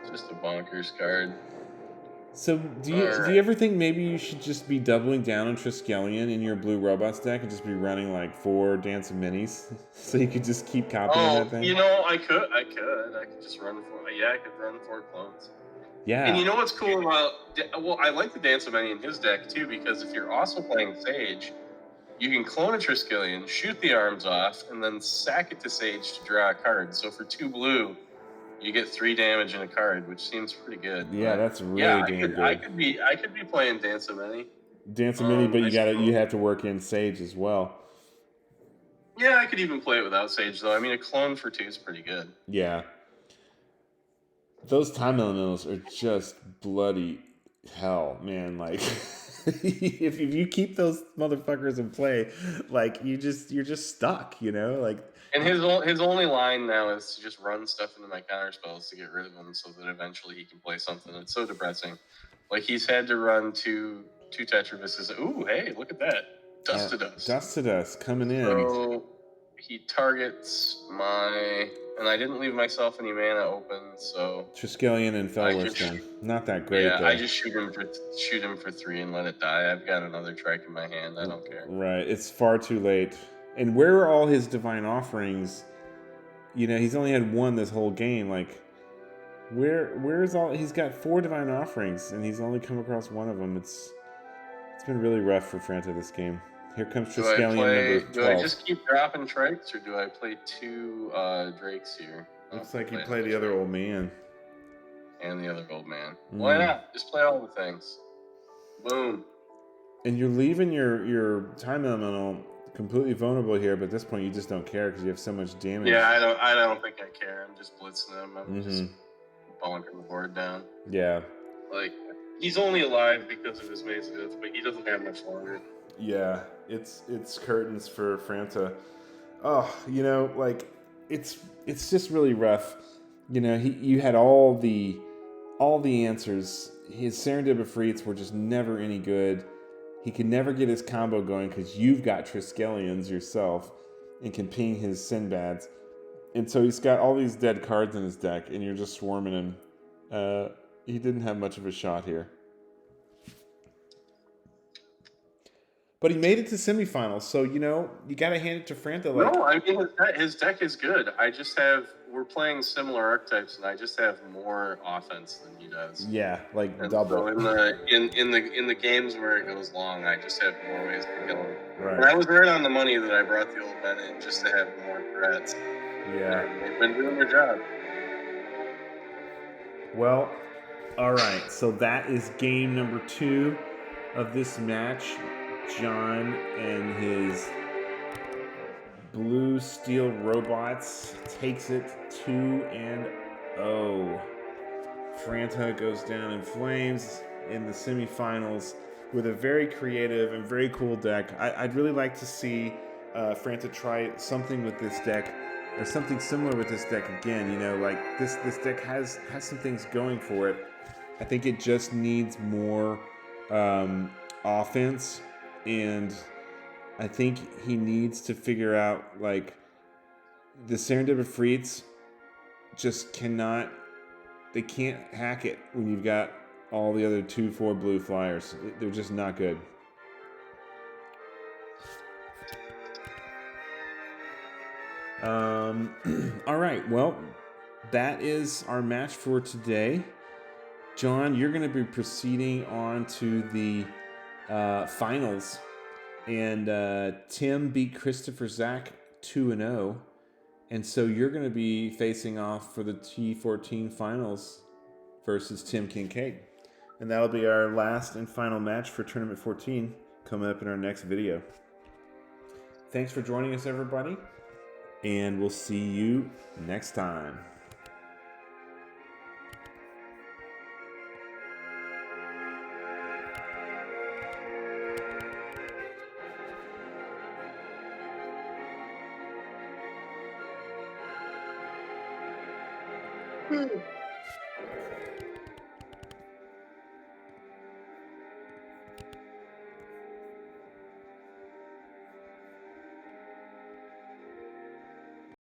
Just a bonkers card. So, do you ever think maybe you should just be doubling down on Triskelion in your blue robots deck and just be running 4 Dance of Minis, so you could just keep copying that thing? I could just run 4. Yeah, I could run 4 clones. Yeah. And you know what's cool about? Well, I like the Dance of Mini in his deck too, because if you're also playing Sage, you can clone a Triskelion, shoot the arms off, and then sack it to Sage to draw a card. So for 2 blue, you get 3 damage in a card, which seems pretty good. Yeah, but that's really damn good. I could be playing Dance of Many. Dance of Many, but you have to work in Sage as well. Yeah, I could even play it without Sage, though. I mean, a clone for 2 is pretty good. Yeah. Those time elementals are just bloody hell, man. Like, if you keep those motherfuckers in play, like, you're just stuck, you know? Like, and his only line now is to just run stuff into my counter spells to get rid of them so that eventually he can play something. It's so depressing. Like, he's had to run two Tetravises. Ooh, hey, look at that. Dust to Dust. Dust to Dust coming in. So he targets my... And I didn't leave myself any mana open, so... Triskelion and Felwiston. Not that great, though. I just shoot him for 3 and let it die. I've got another Trike in my hand. I don't care. Right. It's far too late. And where are all his Divine Offerings? You know, he's only had 1 this whole game. Like, where's all... He's got 4 Divine Offerings, and he's only come across 1 of them. It's been really rough for Franta this game. Here comes Triskelion number 12. Do I just keep dropping Trikes, or do I play 2 Drakes here? Looks like you play the other old man. And the other old man. Why not? Just play all the things. Boom. And you're leaving your time elemental completely vulnerable here, but at this point you just don't care because you have so much damage. Yeah, I don't think I care. I'm just blitzing him. I'm just bonking the board down. Yeah. Like, he's only alive because of his Maze of Death, but he doesn't have much longer. Yeah, it's curtains for Franta. Oh, you know, like, it's just really rough. You know, you had all the answers. His Serendipity Freets were just never any good. He could never get his combo going because you've got Triskelions yourself and can ping his Sindbads. And so he's got all these dead cards in his deck, and you're just swarming him. He didn't have much of a shot here. But he made it to semifinals, so, you know, you got to hand it to Franta. Like, no, I mean, his deck is good. We're playing similar archetypes, and I just have more offense than he does. Yeah, like and double. So in the games where it goes long, I just have more ways to kill him. Right. And I was right on the money that I brought the old men in just to have more threats. Yeah. And they've been doing their job. Well, all right. So that is game number 2 of this match. John and his blue steel robots takes it 2-0. Franta goes down in flames in the semifinals with a very creative and very cool deck. I'd really like to see Franta try something with this deck, or something similar with this deck again. You know, like this deck has some things going for it. I think it just needs more offense. And I think he needs to figure out, like, the Serendipity Freets just cannot, they can't hack it when you've got all the other 2/4 blue flyers. They're just not good. All right, well, that is our match for today. John, you're going to be proceeding on to the finals, and Tim beat Christopher Zach 2-0, and so you're going to be facing off for the T14 finals versus Tim Kincaid, and that'll be our last and final match for Tournament 14 coming up in our next video. Thanks for joining us, everybody, and we'll see you next time. Woo.